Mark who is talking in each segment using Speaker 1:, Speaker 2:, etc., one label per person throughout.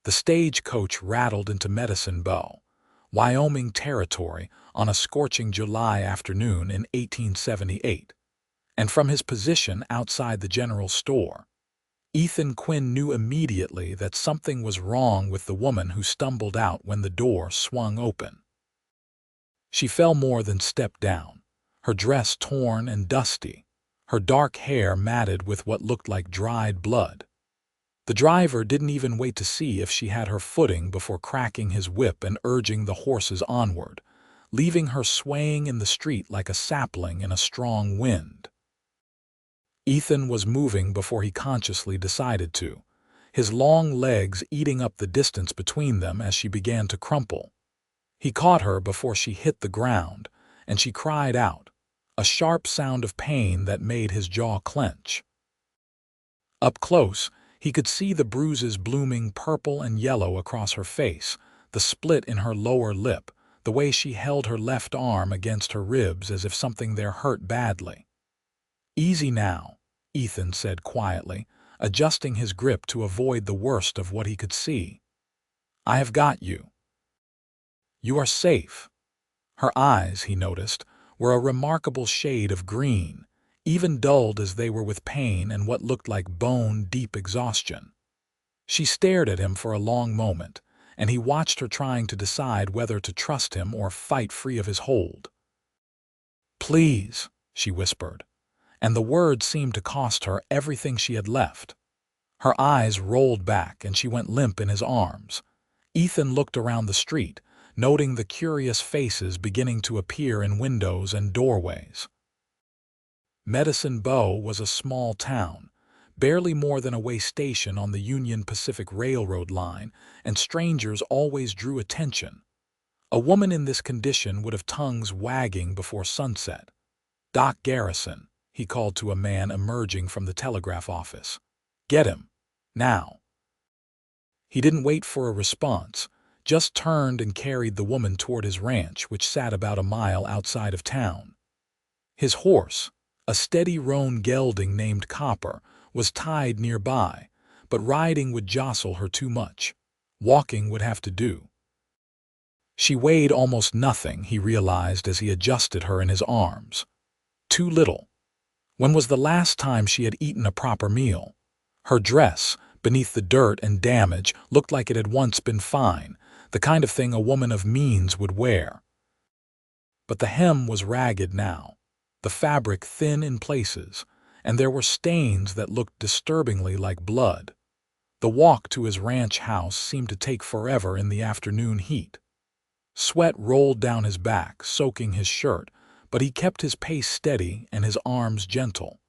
Speaker 1: The stagecoach rattled into Medicine Bow, Wyoming territory on a scorching July afternoon in 1878, and from his position outside the general store, Ethan Quinn knew immediately that something was wrong with the woman who stumbled out when the door swung open. She fell more than stepped down, her dress torn and dusty, her dark hair matted with what looked like dried blood. The driver didn't even wait to see if she had her footing before cracking his whip and urging the horses onward, leaving her swaying in the street like a sapling in a strong wind. Ethan was moving before he consciously decided to, his long legs eating up the distance between them as she began to crumple. He caught her before she hit the ground, and she cried out, a sharp sound of pain that made his jaw clench. Up close, he could see the bruises blooming purple and yellow across her face, the split in her lower lip, the way she held her left arm against her ribs as if something there hurt badly. "Easy now," Ethan said quietly, adjusting his grip to avoid the worst of what he could see. "I have got you. You are safe." Her eyes, he noticed, were a remarkable shade of green, even dulled as they were with pain and what looked like bone-deep exhaustion. She stared at him for a long moment, and he watched her trying to decide whether to trust him or fight free of his hold. "Please," she whispered, and the words seemed to cost her everything she had left. Her eyes rolled back and she went limp in his arms. Ethan looked around the street, noting the curious faces beginning to appear in windows and doorways. Medicine Bow was a small town, barely more than a way station on the Union Pacific Railroad line, and strangers always drew attention. A woman in this condition would have tongues wagging before sunset. "Doc Garrison," he called to a man emerging from the telegraph office. "Get him. Now." He didn't wait for a response, just turned and carried the woman toward his ranch, which sat about a mile outside of town. His horse, a steady roan gelding named Copper, was tied nearby, but riding would jostle her too much. Walking would have to do. She weighed almost nothing, he realized as he adjusted her in his arms. Too little. When was the last time she had eaten a proper meal? Her dress, beneath the dirt and damage, looked like it had once been fine, the kind of thing a woman of means would wear. But the hem was ragged now, the fabric thin in places, and there were stains that looked disturbingly like blood. The walk to his ranch house seemed to take forever in the afternoon heat. Sweat rolled down his back, soaking his shirt, but he kept his pace steady and his arms gentle.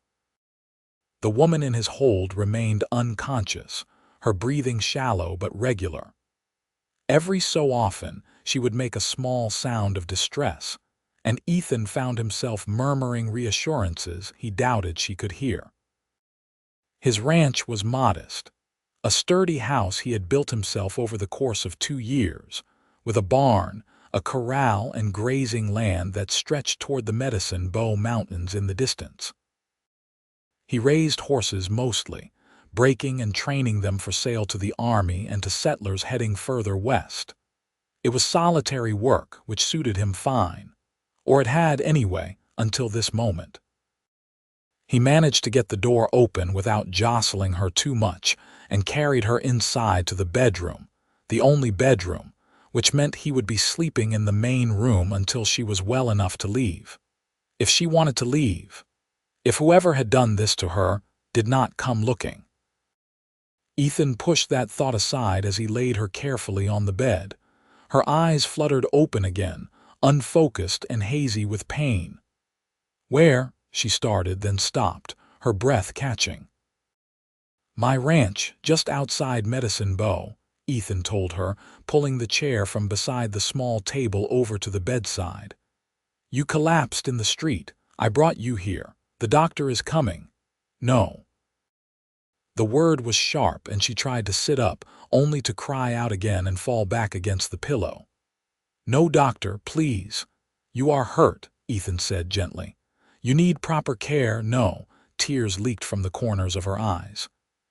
Speaker 1: The woman in his hold remained unconscious, her breathing shallow but regular. Every so often, she would make a small sound of distress, and Ethan found himself murmuring reassurances he doubted she could hear. His ranch was modest, a sturdy house he had built himself over the course of 2 years, with a barn, a corral, and grazing land that stretched toward the Medicine Bow Mountains in the distance. He raised horses mostly, breaking and training them for sale to the army and to settlers heading further west. It was solitary work, which suited him fine, or it had anyway, until this moment. He managed to get the door open without jostling her too much and carried her inside to the bedroom, the only bedroom, which meant he would be sleeping in the main room until she was well enough to leave. If she wanted to leave. If whoever had done this to her did not come looking. Ethan pushed that thought aside as he laid her carefully on the bed. Her eyes fluttered open again, unfocused and hazy with pain. "Where?" she started, then stopped, her breath catching. "My ranch, just outside Medicine Bow," Ethan told her, pulling the chair from beside the small table over to the bedside. "You collapsed in the street. I brought you here. The doctor is coming." "No." The word was sharp, and she tried to sit up, only to cry out again and fall back against the pillow. "No doctor, please. You are hurt," Ethan said gently. "You need proper care." "No." Tears leaked from the corners of her eyes.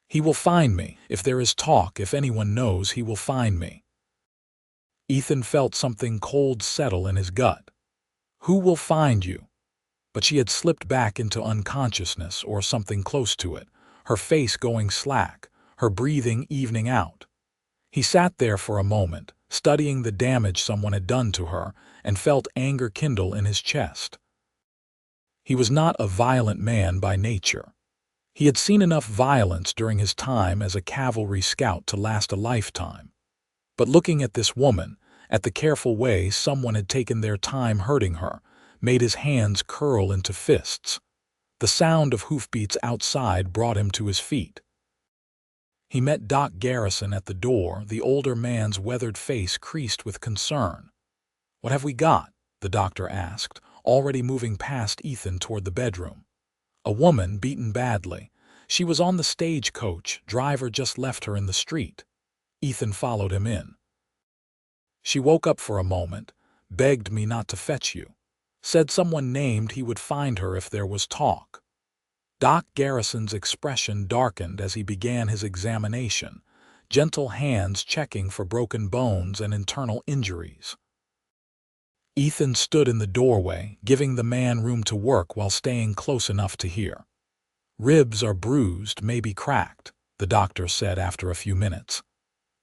Speaker 1: He will find me. If there is talk, if anyone knows, he will find me. Ethan felt something cold settle in his gut. Who will find you? But she had slipped back into unconsciousness or something close to it, her face going slack, her breathing evening out. He sat there for a moment, studying the damage someone had done to her, and felt anger kindle in his chest. He was not a violent man by nature. He had seen enough violence during his time as a cavalry scout to last a lifetime. But looking at this woman, at the careful way someone had taken their time hurting her, made his hands curl into fists. The sound of hoofbeats outside brought him to his feet. He met Doc Garrison at the door, the older man's weathered face creased with concern. "What have we got?" the doctor asked, already moving past Ethan toward the bedroom. "A woman beaten badly. She was on the stagecoach, driver just left her in the street." Ethan followed him in. "She woke up for a moment, begged me not to fetch you. Said someone named he would find her if there was talk." Doc Garrison's expression darkened as he began his examination, gentle hands checking for broken bones and internal injuries. Ethan stood in the doorway, giving the man room to work while staying close enough to hear. "Ribs are bruised, maybe cracked," the doctor said after a few minutes.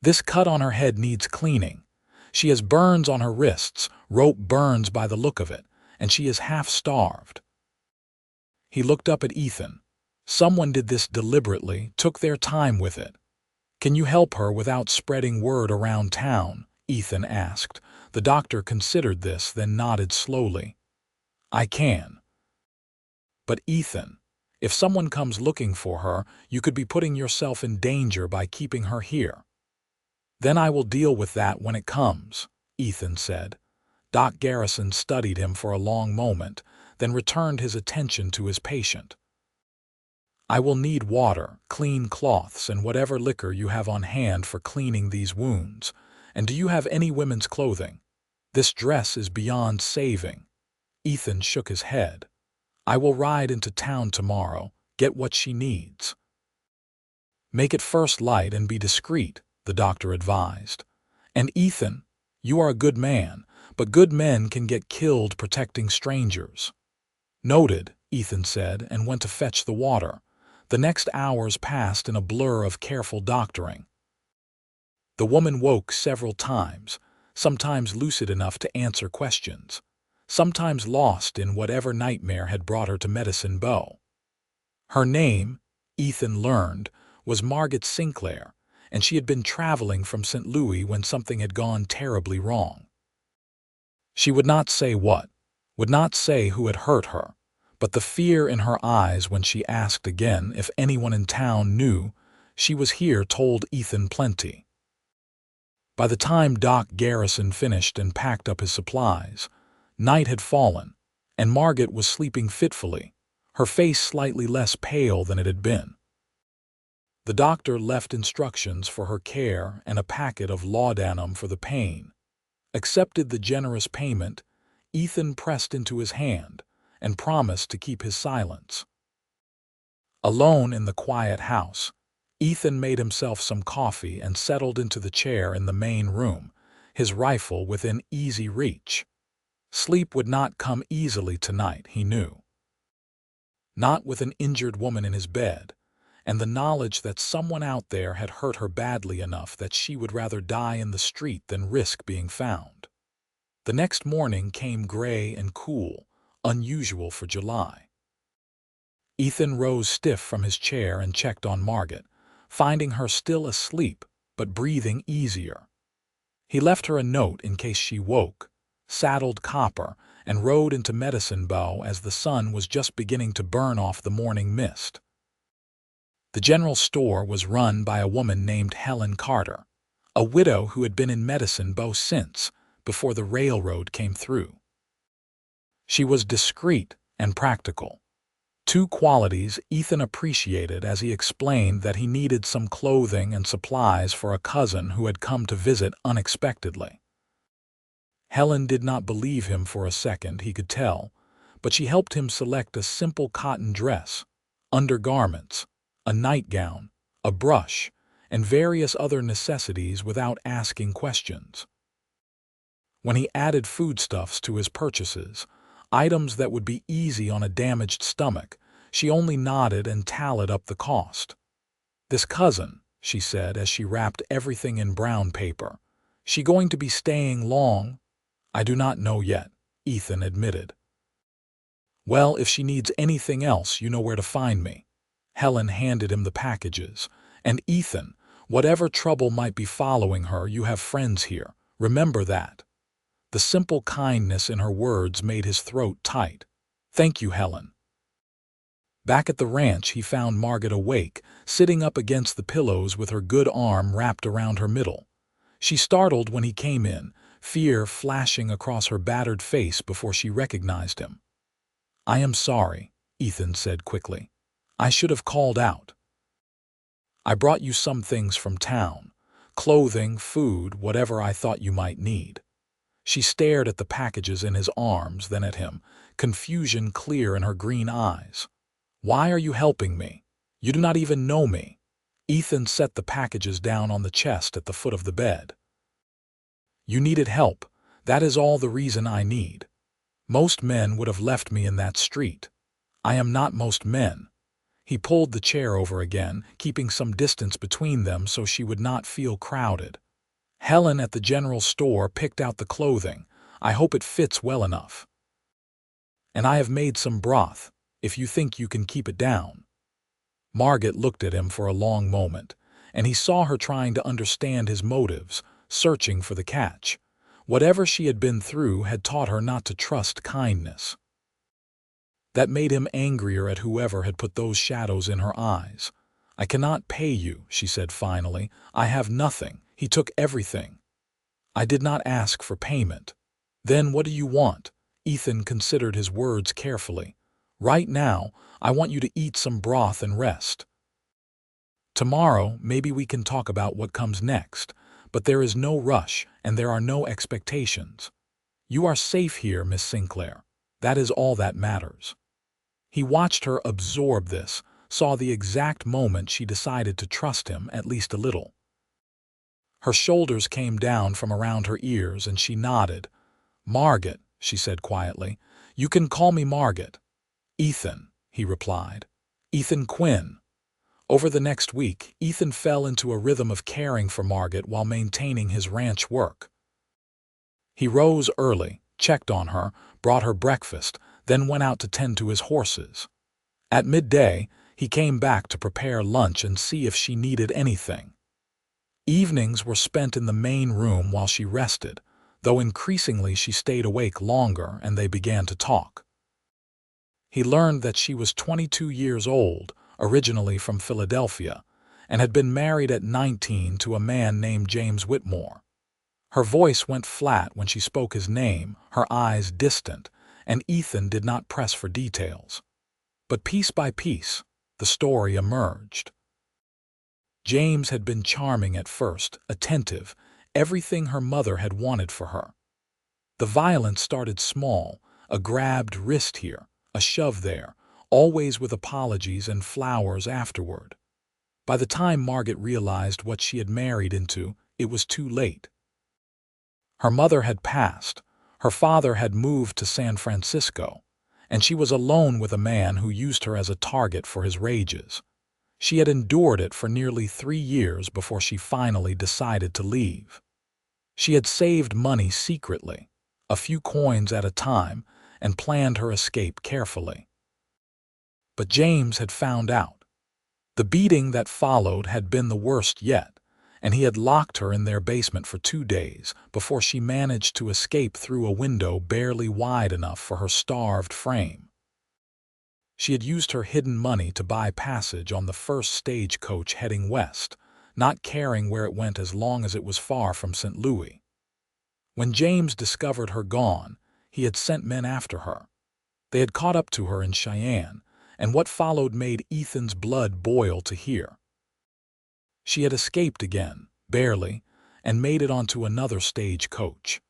Speaker 1: "This cut on her head needs cleaning. She has burns on her wrists, rope burns by the look of it, and she is half-starved." He looked up at Ethan. "Someone did this deliberately, took their time with it. Can you help her without spreading word around town?" Ethan asked. The doctor considered this, then nodded slowly. "I can. But Ethan, if someone comes looking for her, you could be putting yourself in danger by keeping her here." "Then I will deal with that when it comes," Ethan said. Doc Garrison studied him for a long moment, then returned his attention to his patient. "I will need water, clean cloths, and whatever liquor you have on hand for cleaning these wounds. And do you have any women's clothing? This dress is beyond saving." Ethan shook his head. "I will ride into town tomorrow, get what she needs." "Make it first light and be discreet," the doctor advised. "And Ethan, you are a good man, but good men can get killed protecting strangers." "Noted," Ethan said, and went to fetch the water. The next hours passed in a blur of careful doctoring. The woman woke several times, sometimes lucid enough to answer questions, sometimes lost in whatever nightmare had brought her to Medicine Bow. Her name, Ethan learned, was Margot Sinclair, and she had been traveling from St. Louis when something had gone terribly wrong. She would not say what, would not say who had hurt her, but the fear in her eyes when she asked again if anyone in town knew she was here told Ethan plenty. By the time Doc Garrison finished and packed up his supplies, night had fallen, and Margot was sleeping fitfully, her face slightly less pale than it had been. The doctor left instructions for her care and a packet of laudanum for the pain. Accepted the generous payment, Ethan pressed into his hand and promised to keep his silence. Alone in the quiet house, Ethan made himself some coffee and settled into the chair in the main room, his rifle within easy reach. Sleep would not come easily tonight, he knew. Not with an injured woman in his bed, and the knowledge that someone out there had hurt her badly enough that she would rather die in the street than risk being found. The next morning came gray and cool, unusual for July. Ethan rose stiff from his chair and checked on Margot, finding her still asleep but breathing easier. He left her a note in case she woke, saddled Copper, and rode into Medicine Bow as the sun was just beginning to burn off the morning mist. The general store was run by a woman named Helen Carter, a widow who had been in Medicine Bow before the railroad came through. She was discreet and practical, two qualities Ethan appreciated as he explained that he needed some clothing and supplies for a cousin who had come to visit unexpectedly. Helen did not believe him for a second, he could tell, but she helped him select a simple cotton dress, undergarments, a nightgown, a brush, and various other necessities without asking questions. When he added foodstuffs to his purchases, items that would be easy on a damaged stomach, she only nodded and tallied up the cost. "This cousin," she said as she wrapped everything in brown paper. "She going to be staying long?" "I do not know yet," Ethan admitted. "Well, if she needs anything else, you know where to find me." Helen handed him the packages. "And Ethan, whatever trouble might be following her, you have friends here. Remember that." The simple kindness in her words made his throat tight. "Thank you, Helen." Back at the ranch, he found Margot awake, sitting up against the pillows with her good arm wrapped around her middle. She startled when he came in, fear flashing across her battered face before she recognized him. "I am sorry," Ethan said quickly. "I should have called out. I brought you some things from town. Clothing, food, whatever I thought you might need." She stared at the packages in his arms, then at him, confusion clear in her green eyes. "Why are you helping me? You do not even know me." Ethan set the packages down on the chest at the foot of the bed. "You needed help. That is all the reason I need. Most men would have left me in that street. I am not most men." He pulled the chair over again, keeping some distance between them so she would not feel crowded. "Helen at the general store picked out the clothing. I hope it fits well enough. And I have made some broth, if you think you can keep it down." Margot looked at him for a long moment, and he saw her trying to understand his motives, searching for the catch. Whatever she had been through had taught her not to trust kindness. That made him angrier at whoever had put those shadows in her eyes. "I cannot pay you," she said finally. "I have nothing. He took everything." "I did not ask for payment." "Then what do you want?" Ethan considered his words carefully. "Right now, I want you to eat some broth and rest. Tomorrow, maybe we can talk about what comes next, but there is no rush and there are no expectations. You are safe here, Miss Sinclair. That is all that matters." He watched her absorb this, saw the exact moment she decided to trust him at least a little. Her shoulders came down from around her ears and she nodded. "Margot," she said quietly. "You can call me Margot." "Ethan," he replied. "Ethan Quinn." Over the next week, Ethan fell into a rhythm of caring for Margot while maintaining his ranch work. He rose early, checked on her, brought her breakfast, then went out to tend to his horses. At midday, he came back to prepare lunch and see if she needed anything. Evenings were spent in the main room while she rested, though increasingly she stayed awake longer and they began to talk. He learned that she was 22 years old, originally from Philadelphia, and had been married at 19 to a man named James Whitmore. Her voice went flat when she spoke his name, her eyes distant, and Ethan did not press for details. But piece by piece, the story emerged. James had been charming at first, attentive, everything her mother had wanted for her. The violence started small, a grabbed wrist here, a shove there, always with apologies and flowers afterward. By the time Margot realized what she had married into, it was too late. Her mother had passed, her father had moved to San Francisco, and she was alone with a man who used her as a target for his rages. She had endured it for nearly 3 years before she finally decided to leave. She had saved money secretly, a few coins at a time, and planned her escape carefully. But James had found out. The beating that followed had been the worst yet, and he had locked her in their basement for 2 days before she managed to escape through a window barely wide enough for her starved frame. She had used her hidden money to buy passage on the first stagecoach heading west, not caring where it went as long as it was far from St. Louis. When James discovered her gone, he had sent men after her. They had caught up to her in Cheyenne, and what followed made Ethan's blood boil to hear. She had escaped again, barely, and made it onto another stagecoach.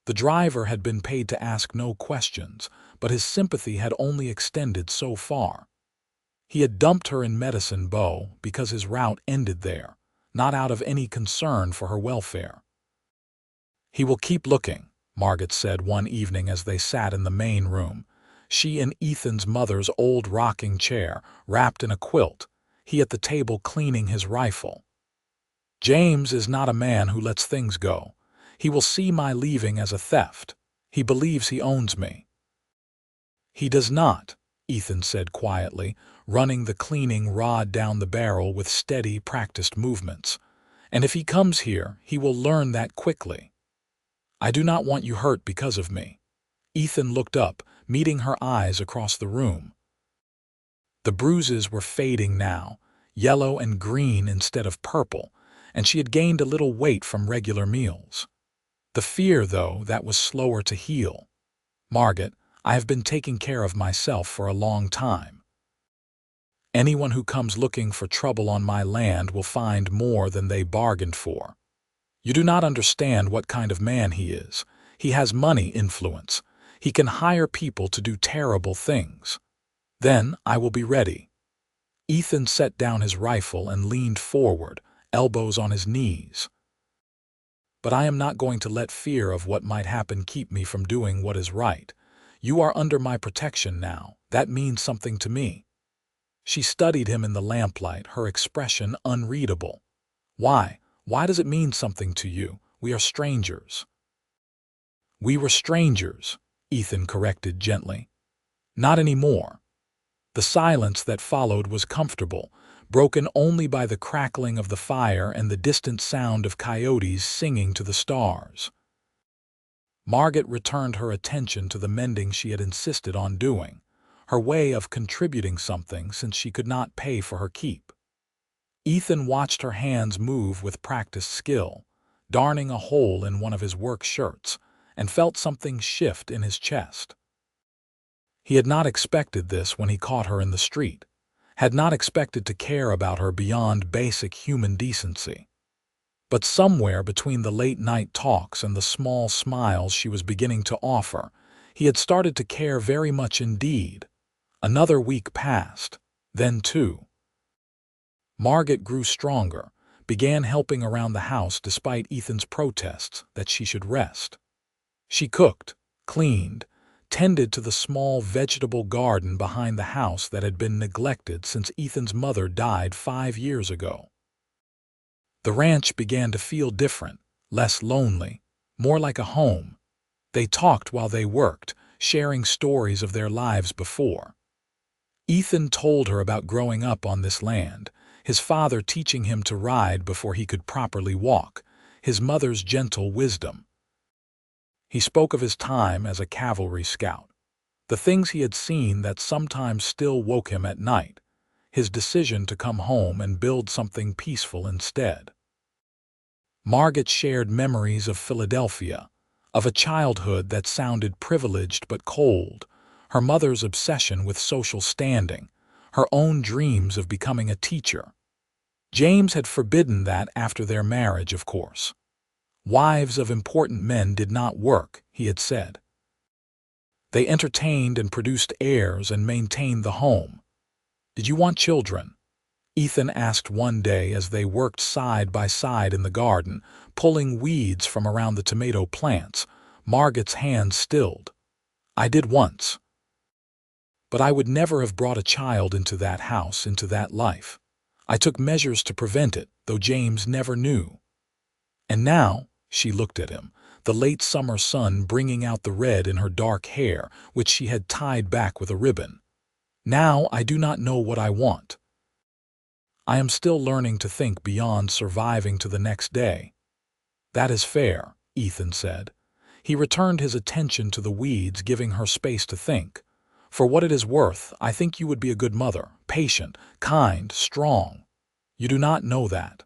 Speaker 1: The driver had been paid to ask no questions, but his sympathy had only extended so far. He had dumped her in Medicine Bow because his route ended there, not out of any concern for her welfare. "He will keep looking," Margot said one evening as they sat in the main room, she in Ethan's mother's old rocking chair, wrapped in a quilt, he at the table cleaning his rifle. "James is not a man who lets things go. He will see my leaving as a theft. He believes he owns me." "He does not," Ethan said quietly, running the cleaning rod down the barrel with steady, practiced movements. "And if he comes here, he will learn that quickly. I do not want you hurt because of me." Ethan looked up, meeting her eyes across the room. The bruises were fading now, yellow and green instead of purple, and she had gained a little weight from regular meals. The fear, though, that was slower to heal. "Margot, I have been taking care of myself for a long time. Anyone who comes looking for trouble on my land will find more than they bargained for. You do not understand what kind of man he is. He has money influence. He can hire people to do terrible things. Then I will be ready." Ethan set down his rifle and leaned forward, elbows on his knees. "But I am not going to let fear of what might happen keep me from doing what is right. You are under my protection now. That means something to me." She studied him in the lamplight, her expression unreadable. "Why? Why does it mean something to you? We are strangers." "We were strangers," Ethan corrected gently. "Not anymore." The silence that followed was comfortable, broken only by the crackling of the fire and the distant sound of coyotes singing to the stars. Margot returned her attention to the mending she had insisted on doing, her way of contributing something since she could not pay for her keep. Ethan watched her hands move with practiced skill, darning a hole in one of his work shirts, and felt something shift in his chest. He had not expected this when he caught her in the street, had not expected to care about her beyond basic human decency. But somewhere between the late-night talks and the small smiles she was beginning to offer, he had started to care very much indeed. Another week passed, then two. Margot grew stronger, began helping around the house despite Ethan's protests that she should rest. She cooked, cleaned, tended to the small vegetable garden behind the house that had been neglected since Ethan's mother died 5 years ago. The ranch began to feel different, less lonely, more like a home. They talked while they worked, sharing stories of their lives before. Ethan told her about growing up on this land, his father teaching him to ride before he could properly walk, his mother's gentle wisdom. He spoke of his time as a cavalry scout, the things he had seen that sometimes still woke him at night, his decision to come home and build something peaceful instead. Margot shared memories of Philadelphia, of a childhood that sounded privileged but cold, her mother's obsession with social standing, her own dreams of becoming a teacher. James had forbidden that after their marriage, of course. Wives of important men did not work, he had said. They entertained and produced heirs and maintained the home. "Did you want children?" Ethan asked one day as they worked side by side in the garden, pulling weeds from around the tomato plants. Margot's hands stilled. "I did once. But I would never have brought a child into that house, into that life. I took measures to prevent it, though James never knew." And now, she looked at him, the late summer sun bringing out the red in her dark hair, which she had tied back with a ribbon. "Now I do not know what I want. I am still learning to think beyond surviving to the next day." "That is fair," Ethan said. He returned his attention to the weeds, giving her space to think. "For what it is worth, I think you would be a good mother, patient, kind, strong. You do not know that.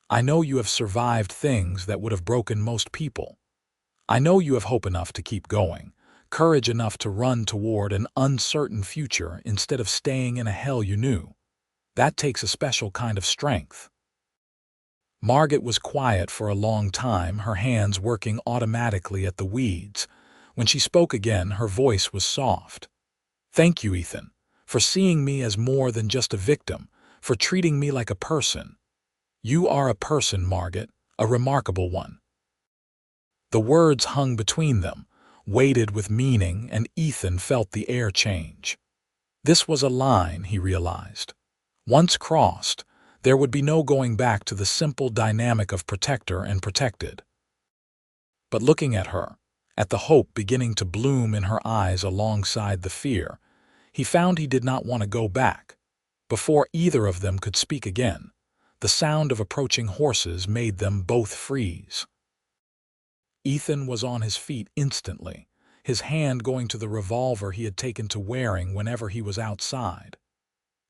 Speaker 1: I know you have survived things that would have broken most people. I know you have hope enough to keep going, courage enough to run toward an uncertain future instead of staying in a hell you knew. That takes a special kind of strength." Margot was quiet for a long time, her hands working automatically at the weeds. When she spoke again, her voice was soft. "Thank you, Ethan, for seeing me as more than just a victim, for treating me like a person. You are a person, Margot, a remarkable one." The words hung between them, weighted with meaning, and Ethan felt the air change. This was a line, he realized. Once crossed, there would be no going back to the simple dynamic of protector and protected. But looking at her, at the hope beginning to bloom in her eyes alongside the fear, he found he did not want to go back. Before either of them could speak again, the sound of approaching horses made them both freeze. Ethan was on his feet instantly, his hand going to the revolver he had taken to wearing whenever he was outside.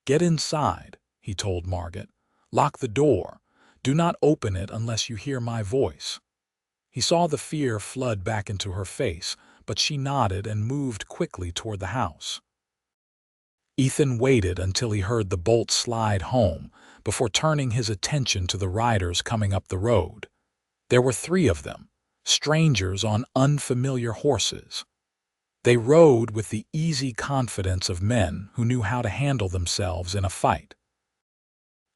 Speaker 1: "Get inside," he told Margot. "Lock the door. Do not open it unless you hear my voice." He saw the fear flood back into her face, but she nodded and moved quickly toward the house. Ethan waited until he heard the bolt slide home before turning his attention to the riders coming up the road. There were 3 of them, strangers on unfamiliar horses. They rode with the easy confidence of men who knew how to handle themselves in a fight.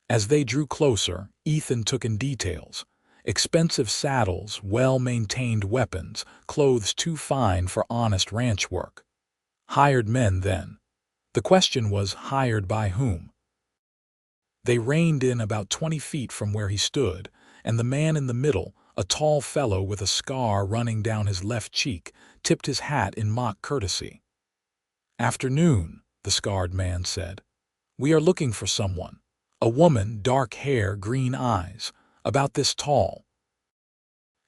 Speaker 1: As they drew closer, Ethan took in details: expensive saddles, well-maintained weapons, clothes too fine for honest ranch work. Hired men, then. The question was, hired by whom? They reined in about 20 feet from where he stood, and the man in the middle, a tall fellow with a scar running down his left cheek, tipped his hat in mock courtesy. "Afternoon," the scarred man said. "We are looking for someone. A woman, dark hair, green eyes, about this tall."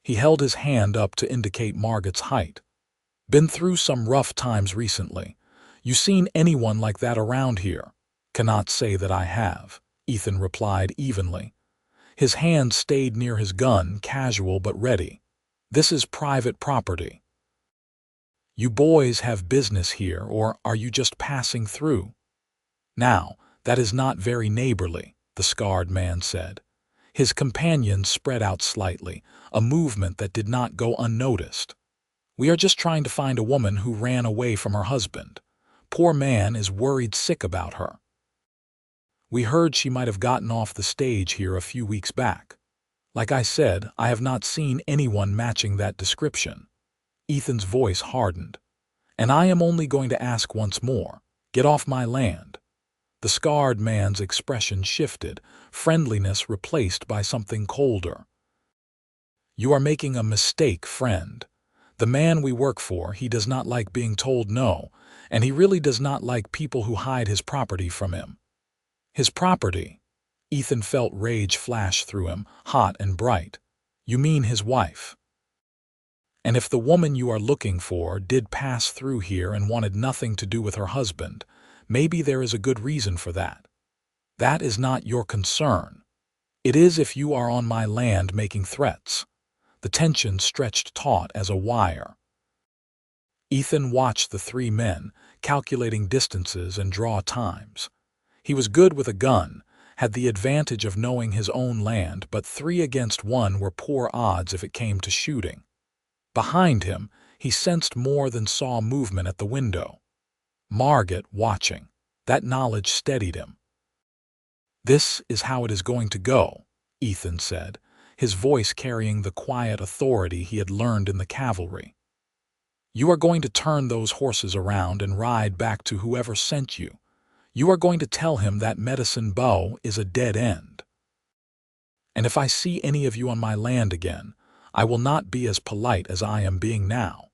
Speaker 1: He held his hand up to indicate Margot's height. "Been through some rough times recently. You seen anyone like that around here?" "Cannot say that I have," Ethan replied evenly. His hand stayed near his gun, casual but ready. "This is private property." "You boys have business here, or are you just passing through?" "Now, that is not very neighborly," the scarred man said. His companions spread out slightly, a movement that did not go unnoticed. "We are just trying to find a woman who ran away from her husband. Poor man is worried sick about her. We heard she might have gotten off the stage here a few weeks back. Like I said, I have not seen anyone matching that description." Ethan's voice hardened. "And I am only going to ask once more. Get off my land." The scarred man's expression shifted, friendliness replaced by something colder. "You are making a mistake, friend. The man we work for, he does not like being told no, and he really does not like people who hide his property from him." "His property?" Ethan felt rage flash through him, hot and bright. "You mean his wife? And if the woman you are looking for did pass through here and wanted nothing to do with her husband, maybe there is a good reason for that. That is not your concern. It is if you are on my land making threats." The tension stretched taut as a wire. Ethan watched the 3 men, calculating distances and draw times. He was good with a gun, had the advantage of knowing his own land, but 3 against 1 were poor odds if it came to shooting. Behind him, he sensed more than saw movement at the window. Margot watching. That knowledge steadied him. "This is how it is going to go," Ethan said, his voice carrying the quiet authority he had learned in the cavalry. "You are going to turn those horses around and ride back to whoever sent you. You are going to tell him that Medicine Bow is a dead end. And if I see any of you on my land again, I will not be as polite as I am being now."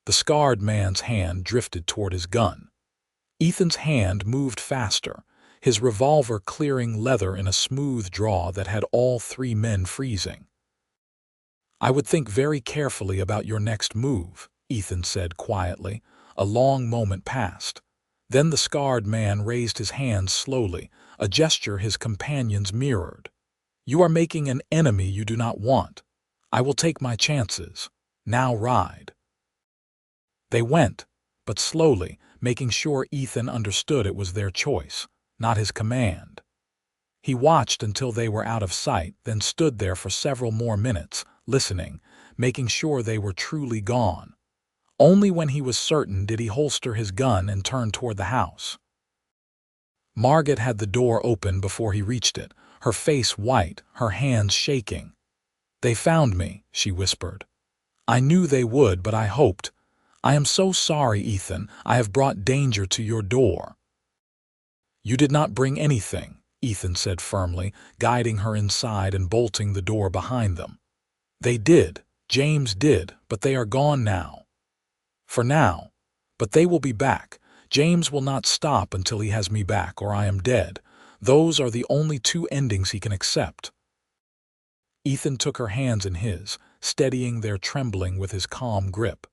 Speaker 1: The scarred man's hand drifted toward his gun. Ethan's hand moved faster, his revolver clearing leather in a smooth draw that had all 3 men freezing. "I would think very carefully about your next move," Ethan said quietly. A long moment passed. Then the scarred man raised his hands slowly, a gesture his companions mirrored. "You are making an enemy you do not want. I will take my chances. Now ride." They went, but slowly, making sure Ethan understood it was their choice, not his command. He watched until they were out of sight, then stood there for several more minutes, listening, making sure they were truly gone. Only when he was certain did he holster his gun and turn toward the house. Margot had the door open before he reached it, her face white, her hands shaking. "They found me," she whispered. "I knew they would, but I hoped. I am so sorry, Ethan. I have brought danger to your door." "You did not bring anything," Ethan said firmly, guiding her inside and bolting the door behind them. "They did. James did, but they are gone now. For now. But they will be back. James will not stop until he has me back, or I am dead. Those are the only two endings he can accept." Ethan took her hands in his, steadying their trembling with his calm grip.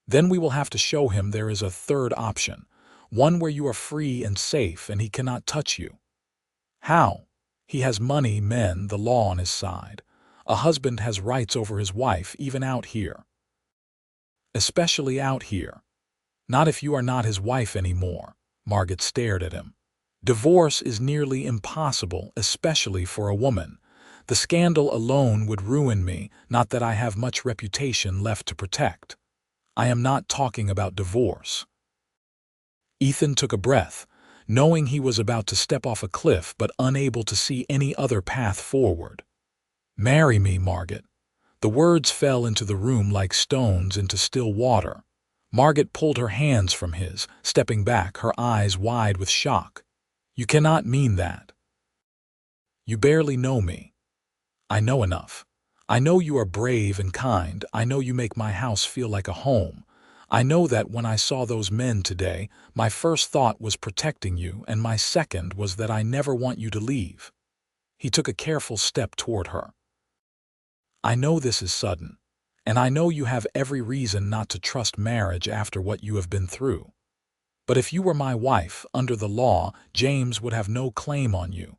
Speaker 1: "Then we will have to show him there is a third option, one where you are free and safe and he cannot touch you." "How?" "He has money, men, the law on his side. A husband has rights over his wife, even out here." "Especially out here." "Not if you are not his wife anymore." Margot stared at him. "Divorce is nearly impossible, especially for a woman. The scandal alone would ruin me, not that I have much reputation left to protect. I am not talking about divorce." Ethan took a breath, knowing he was about to step off a cliff but unable to see any other path forward. "Marry me, Margot." The words fell into the room like stones into still water. Margot pulled her hands from his, stepping back, her eyes wide with shock. "You cannot mean that." "You barely know me." "I know enough. I know you are brave and kind. I know you make my house feel like a home. I know that when I saw those men today, my first thought was protecting you, and my second was that I never want you to leave." He took a careful step toward her. "I know this is sudden, and I know you have every reason not to trust marriage after what you have been through. But if you were my wife, under the law, James would have no claim on you.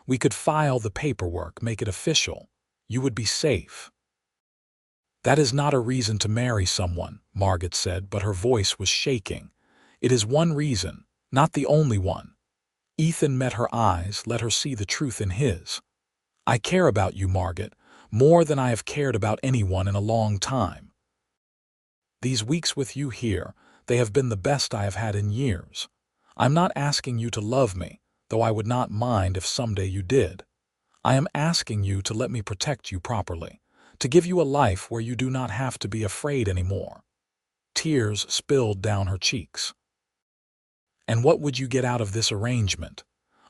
Speaker 1: We could file the paperwork, make it official. You would be safe." "That is not a reason to marry someone," Margot said, but her voice was shaking. "It is one reason, not the only one." Ethan met her eyes, let her see the truth in his. "I care about you, Margot, more than I have cared about anyone in a long time. These weeks with you here, they have been the best I have had in years. I'm not asking you to love me, though I would not mind if someday you did. I am asking you to let me protect you properly, to give you a life where you do not have to be afraid anymore." Tears spilled down her cheeks. "And what would you get out of this arrangement?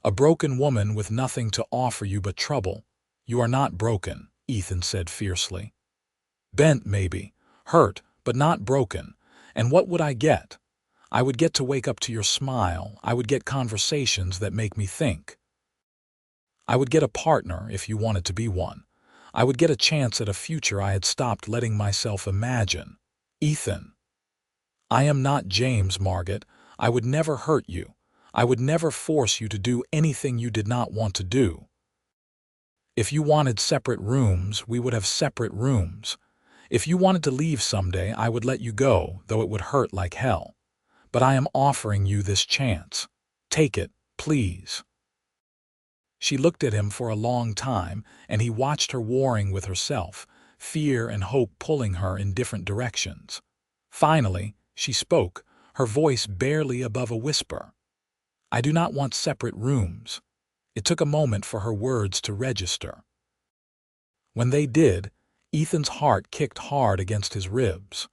Speaker 1: A broken woman with nothing to offer you but trouble." "You are not broken," Ethan said fiercely. "Bent, maybe, hurt, but not broken. And what would I get? I would get to wake up to your smile. I would get conversations that make me think. I would get a partner, if you wanted to be one. I would get a chance at a future I had stopped letting myself imagine." "Ethan." "I am not James, Margot. I would never hurt you. I would never force you to do anything you did not want to do. If you wanted separate rooms, we would have separate rooms. If you wanted to leave someday, I would let you go, though it would hurt like hell. But I am offering you this chance. Take it, please." She looked at him for a long time, and he watched her warring with herself, fear and hope pulling her in different directions. Finally, she spoke, her voice barely above a whisper. "I do not want separate rooms." It took a moment for her words to register. When they did, Ethan's heart kicked hard against his ribs.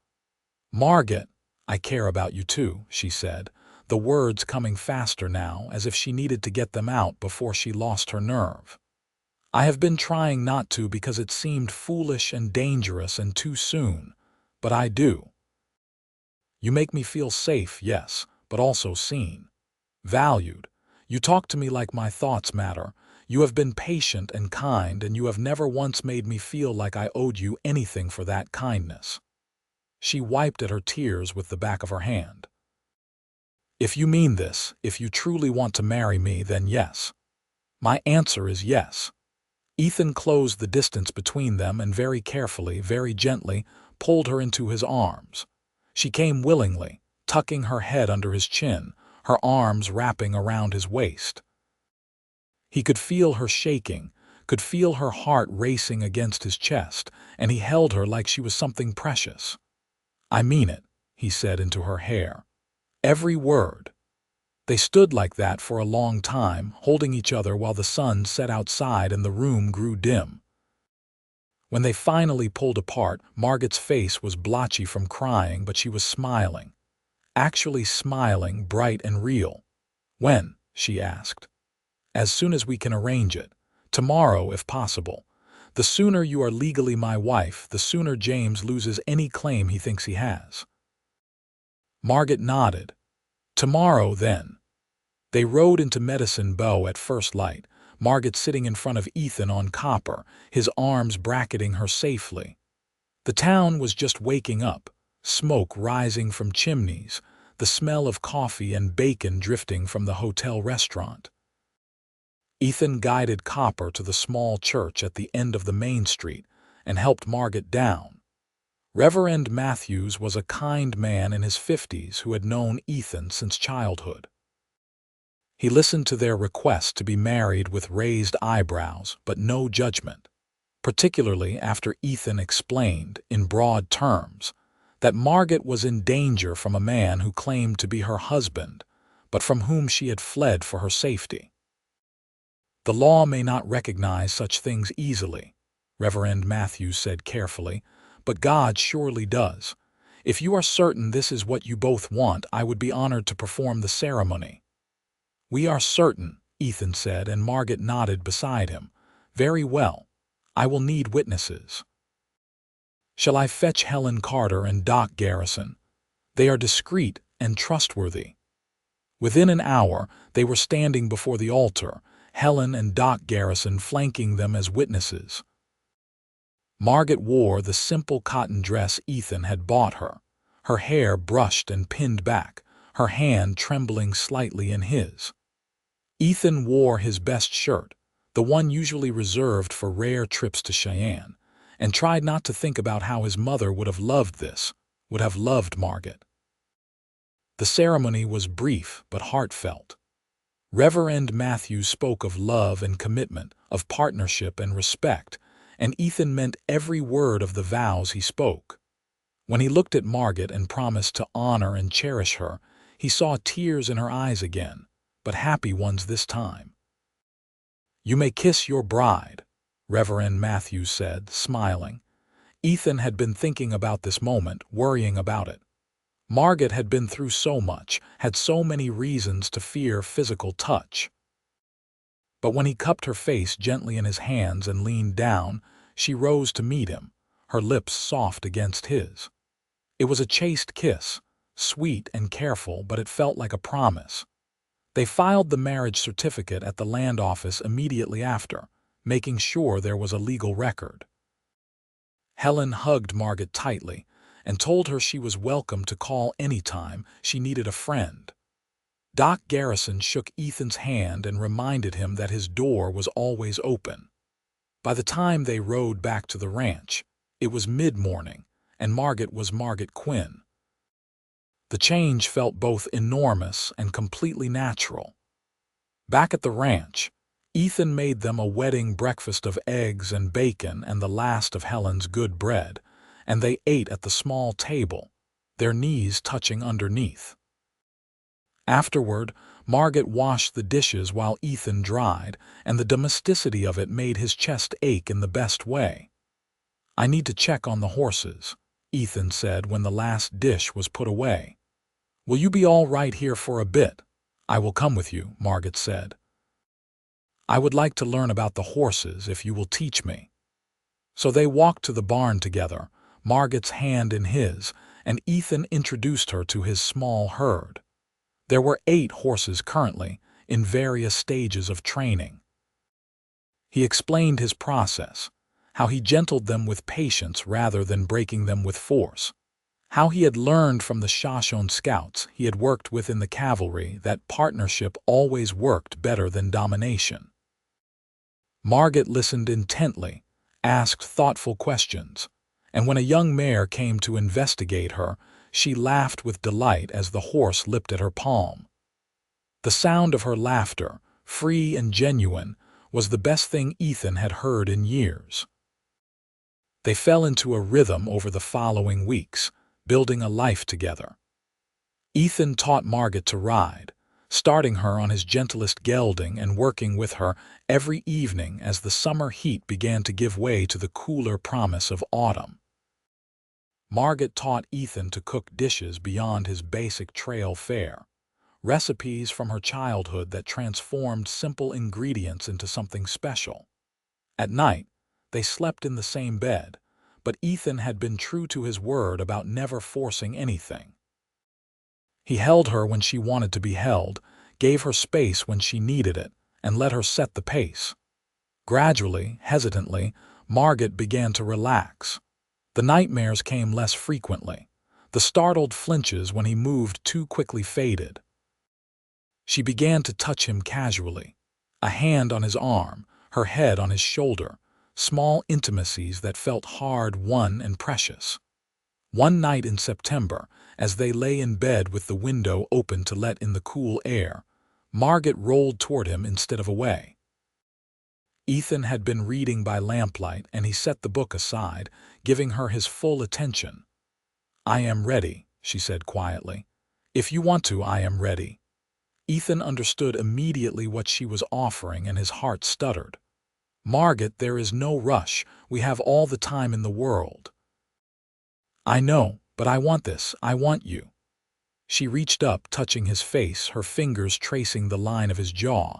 Speaker 1: "Margot, I care about you too," she said, the words coming faster now, as if she needed to get them out before she lost her nerve. "I have been trying not to because it seemed foolish and dangerous and too soon, but I do. You make me feel safe, yes, but also seen. Valued. You talk to me like my thoughts matter. You have been patient and kind, and you have never once made me feel like I owed you anything for that kindness." She wiped at her tears with the back of her hand. "If you mean this, if you truly want to marry me, then yes. My answer is yes." Ethan closed the distance between them and very carefully, very gently, pulled her into his arms. She came willingly, tucking her head under his chin, her arms wrapping around his waist. He could feel her shaking, could feel her heart racing against his chest, and he held her like she was something precious. "I mean it," he said into her hair. "Every word." They stood like that for a long time, holding each other while the sun set outside and the room grew dim. When they finally pulled apart, Margot's face was blotchy from crying, but she was smiling. Actually smiling, bright and real. "When?" she asked. "As soon as we can arrange it. Tomorrow, if possible. The sooner you are legally my wife, the sooner James loses any claim he thinks he has." Margot nodded. "Tomorrow, then." They rode into Medicine Bow at first light, Margot sitting in front of Ethan on Copper, his arms bracketing her safely. The town was just waking up, smoke rising from chimneys, the smell of coffee and bacon drifting from the hotel restaurant. Ethan guided Copper to the small church at the end of the main street and helped Margot down. Reverend Matthews was a kind man in his 50s who had known Ethan since childhood. He listened to their request to be married with raised eyebrows, but no judgment, particularly after Ethan explained, in broad terms, that Margot was in danger from a man who claimed to be her husband, but from whom she had fled for her safety. "The law may not recognize such things easily," Reverend Matthews said carefully, "but God surely does. If you are certain this is what you both want, I would be honored to perform the ceremony." "We are certain," Ethan said, and Margot nodded beside him. "Very well. I will need witnesses." "Shall I fetch Helen Carter and Doc Garrison? They are discreet and trustworthy." Within an hour, they were standing before the altar, Helen and Doc Garrison flanking them as witnesses. Margot wore the simple cotton dress Ethan had bought her, her hair brushed and pinned back, her hand trembling slightly in his. Ethan wore his best shirt, the one usually reserved for rare trips to Cheyenne, and tried not to think about how his mother would have loved this, would have loved Margot. The ceremony was brief but heartfelt. Reverend Matthews spoke of love and commitment, of partnership and respect, and Ethan meant every word of the vows he spoke. When he looked at Margot and promised to honor and cherish her, he saw tears in her eyes again, but happy ones this time. "You may kiss your bride," Reverend Matthews said, smiling. Ethan had been thinking about this moment, worrying about it. Margot had been through so much, had so many reasons to fear physical touch. But when he cupped her face gently in his hands and leaned down, she rose to meet him, her lips soft against his. It was a chaste kiss, sweet and careful, but it felt like a promise. They filed the marriage certificate at the land office immediately after, making sure there was a legal record. Helen hugged Margot tightly and told her she was welcome to call anytime she needed a friend. Doc Garrison shook Ethan's hand and reminded him that his door was always open. By the time they rode back to the ranch, it was mid-morning, and Margot was Margot Quinn. The change felt both enormous and completely natural. Back at the ranch, Ethan made them a wedding breakfast of eggs and bacon and the last of Helen's good bread, and they ate at the small table, their knees touching underneath. Afterward, Margot washed the dishes while Ethan dried, and the domesticity of it made his chest ache in the best way. "I need to check on the horses," Ethan said when the last dish was put away. "Will you be all right here for a bit?" "I will come with you," Margot said. "I would like to learn about the horses if you will teach me." So they walked to the barn together, Margot's hand in his, and Ethan introduced her to his small herd. There were 8 horses currently, in various stages of training. He explained his process, how he gentled them with patience rather than breaking them with force, how he had learned from the Shoshone scouts he had worked with in the cavalry that partnership always worked better than domination. Margot listened intently, asked thoughtful questions, and when a young mare came to investigate her, she laughed with delight as the horse lipped at her palm. The sound of her laughter, free and genuine, was the best thing Ethan had heard in years. They fell into a rhythm over the following weeks, building a life together. Ethan taught Margot to ride, starting her on his gentlest gelding and working with her every evening as the summer heat began to give way to the cooler promise of autumn. Margot taught Ethan to cook dishes beyond his basic trail fare, recipes from her childhood that transformed simple ingredients into something special. At night, they slept in the same bed, but Ethan had been true to his word about never forcing anything. He held her when she wanted to be held, gave her space when she needed it, and let her set the pace. Gradually, hesitantly, Margot began to relax. The nightmares came less frequently. The startled flinches when he moved too quickly faded. She began to touch him casually, a hand on his arm, her head on his shoulder, small intimacies that felt hard-won and precious. One night in September, as they lay in bed with the window open to let in the cool air, Margot rolled toward him instead of away. Ethan had been reading by lamplight, and he set the book aside, giving her his full attention. "I am ready," she said quietly. "If you want to, I am ready." Ethan understood immediately what she was offering, and his heart stuttered. "Margot, there is no rush. We have all the time in the world." "I know, but I want this. I want you." She reached up, touching his face, her fingers tracing the line of his jaw.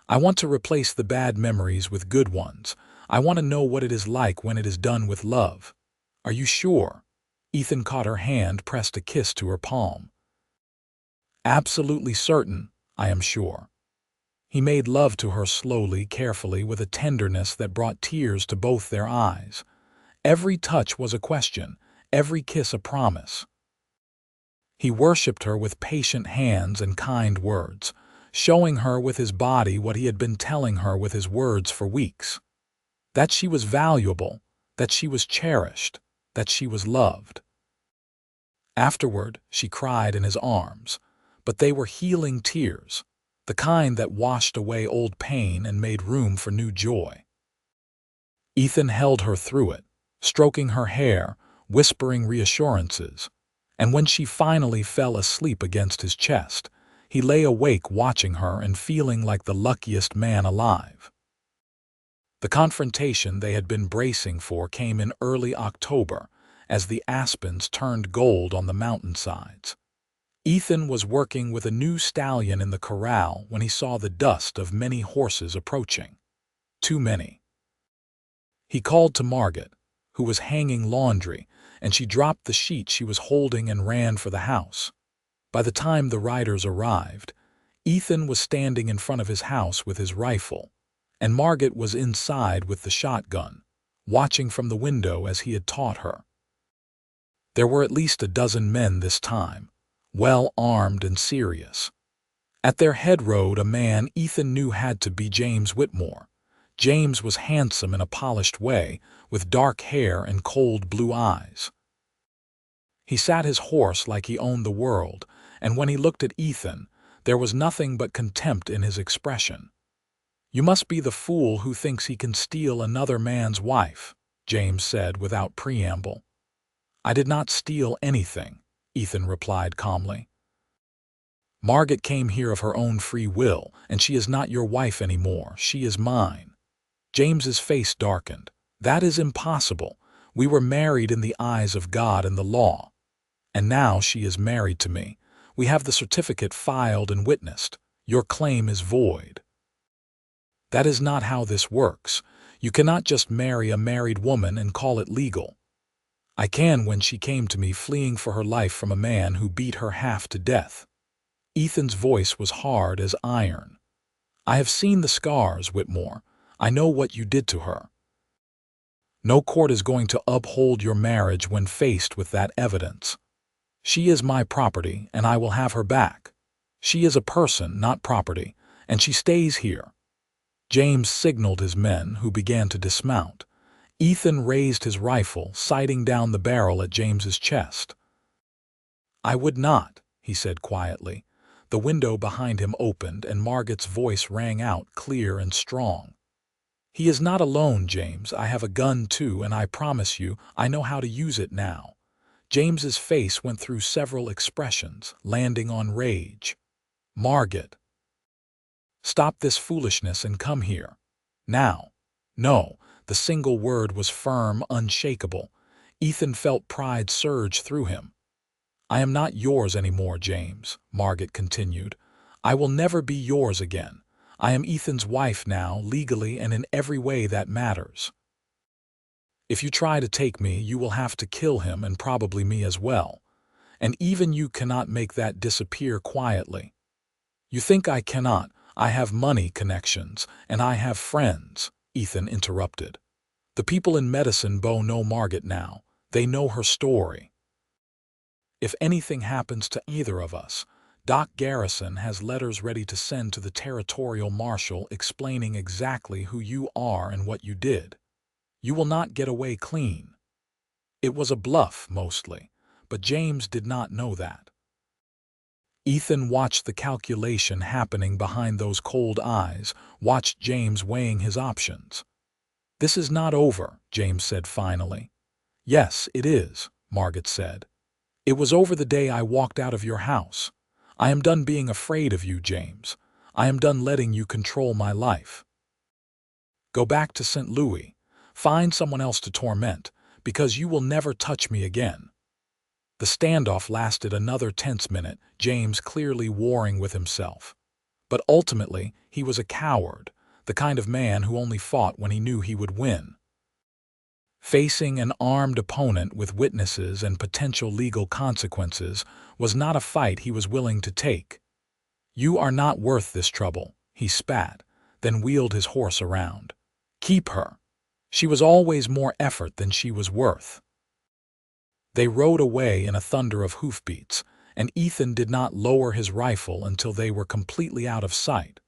Speaker 1: "I want to replace the bad memories with good ones. I want to know what it is like when it is done with love." "Are you sure?" Ethan caught her hand, pressed a kiss to her palm. "Absolutely certain, I am sure." He made love to her slowly, carefully, with a tenderness that brought tears to both their eyes. Every touch was a question, every kiss a promise. He worshipped her with patient hands and kind words, showing her with his body what he had been telling her with his words for weeks. That she was valuable, that she was cherished, that she was loved. Afterward, she cried in his arms, but they were healing tears, the kind that washed away old pain and made room for new joy. Ethan held her through it, stroking her hair, whispering reassurances, and when she finally fell asleep against his chest, he lay awake watching her and feeling like the luckiest man alive. The confrontation they had been bracing for came in early October, as the aspens turned gold on the mountainsides. Ethan was working with a new stallion in the corral when he saw the dust of many horses approaching. Too many. He called to Margot, who was hanging laundry, and she dropped the sheet she was holding and ran for the house. By the time the riders arrived, Ethan was standing in front of his house with his rifle, and Margot was inside with the shotgun, watching from the window as he had taught her. There were at least a dozen men this time, well armed and serious. At their head rode a man Ethan knew had to be James Whitmore. James was handsome in a polished way, with dark hair and cold blue eyes. He sat his horse like he owned the world, and when he looked at Ethan, there was nothing but contempt in his expression. "You must be the fool who thinks he can steal another man's wife," James said without preamble. "I did not steal anything," Ethan replied calmly. "Margot came here of her own free will, and she is not your wife anymore. She is mine." James's face darkened. "That is impossible. We were married in the eyes of God and the law. And now she is married to me. We have the certificate filed and witnessed. Your claim is void." "That is not how this works. You cannot just marry a married woman and call it legal." "I can when she came to me fleeing for her life from a man who beat her half to death." Ethan's voice was hard as iron. "I have seen the scars, Whitmore. I know what you did to her. No court is going to uphold your marriage when faced with that evidence. She is my property, and I will have her back. She is a person, not property, and she stays here." James signaled his men, who began to dismount. Ethan raised his rifle, sighting down the barrel at James's chest. "I would not," he said quietly. The window behind him opened, and Margot's voice rang out clear and strong. "He is not alone, James. I have a gun too, and I promise you, I know how to use it now." James's face went through several expressions, landing on rage. Margot, stop this foolishness and come here. Now. No, the single word was firm, unshakable. Ethan felt pride surge through him. I am not yours anymore, James, Margot continued. I will never be yours again. I am Ethan's wife now, legally and in every way that matters. If you try to take me, you will have to kill him and probably me as well. And even you cannot make that disappear quietly. You think I cannot? I have money, connections, and I have friends, Ethan interrupted. The people in Medicine Bow know Margot now. They know her story. If anything happens to either of us, Doc Garrison has letters ready to send to the territorial marshal explaining exactly who you are and what you did. You will not get away clean. It was a bluff, mostly, but James did not know that. Ethan watched the calculation happening behind those cold eyes, watched James weighing his options. This is not over, James said finally. Yes, it is, Margot said. It was over the day I walked out of your house. I am done being afraid of you, James. I am done letting you control my life. Go back to St. Louis. Find someone else to torment, because you will never touch me again. The standoff lasted another tense minute, James clearly warring with himself. But ultimately, he was a coward, the kind of man who only fought when he knew he would win. Facing an armed opponent with witnesses and potential legal consequences was not a fight he was willing to take. You are not worth this trouble, he spat, then wheeled his horse around. Keep her. She was always more effort than she was worth. They rode away in a thunder of hoofbeats, and Ethan did not lower his rifle until they were completely out of sight.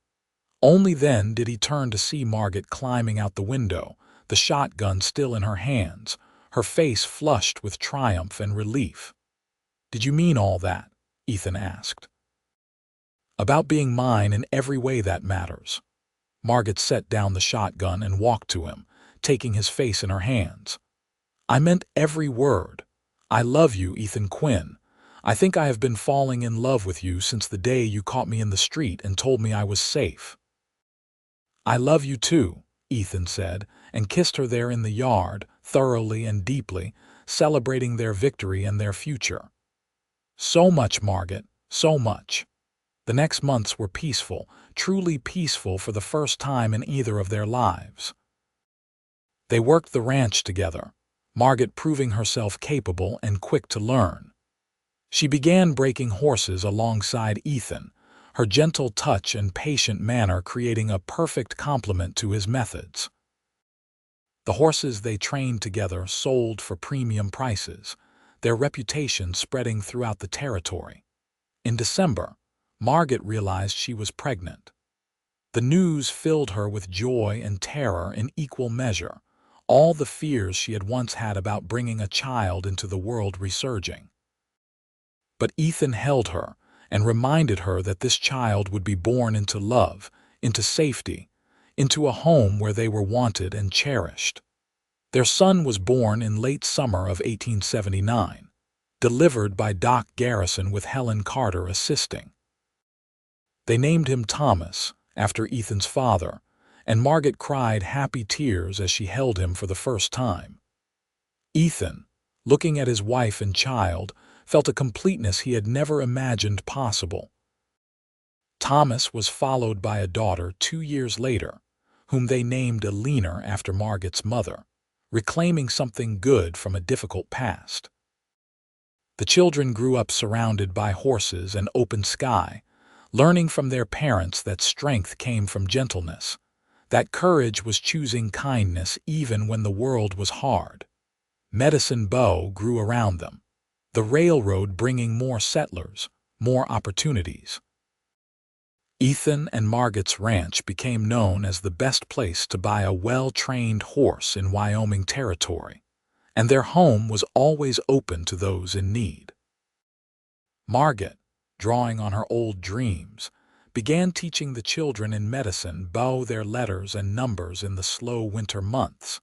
Speaker 1: Only then did he turn to see Margot climbing out the window, the shotgun still in her hands, her face flushed with triumph and relief. Did you mean all that? Ethan asked. About being mine in every way that matters. Margot set down the shotgun and walked to him, taking his face in her hands. I meant every word. I love you, Ethan Quinn. I think I have been falling in love with you since the day you caught me in the street and told me I was safe. I love you too, Ethan said, and kissed her there in the yard, thoroughly and deeply, celebrating their victory and their future. So much, Margot, so much. The next months were peaceful, truly peaceful for the first time in either of their lives. They worked the ranch together, Margot proving herself capable and quick to learn. She began breaking horses alongside Ethan, her gentle touch and patient manner creating a perfect complement to his methods. The horses they trained together sold for premium prices, their reputation spreading throughout the territory. In December, Margot realized she was pregnant. The news filled her with joy and terror in equal measure, all the fears she had once had about bringing a child into the world resurging. But Ethan held her and reminded her that this child would be born into love, into safety, into a home where they were wanted and cherished. Their son was born in late summer of 1879, delivered by Doc Garrison with Helen Carter assisting. They named him Thomas, after Ethan's father, and Margot cried happy tears as she held him for the first time. Ethan, looking at his wife and child, felt a completeness he had never imagined possible. Thomas was followed by a daughter 2 years later, whom they named Alina after Margot's mother, reclaiming something good from a difficult past. The children grew up surrounded by horses and open sky, learning from their parents that strength came from gentleness, that courage was choosing kindness even when the world was hard. Medicine Bow grew around them, the railroad bringing more settlers, more opportunities. Ethan and Margot's ranch became known as the best place to buy a well-trained horse in Wyoming territory, and their home was always open to those in need. Margot, drawing on her old dreams, began teaching the children in Medicine Bow their letters and numbers in the slow winter months,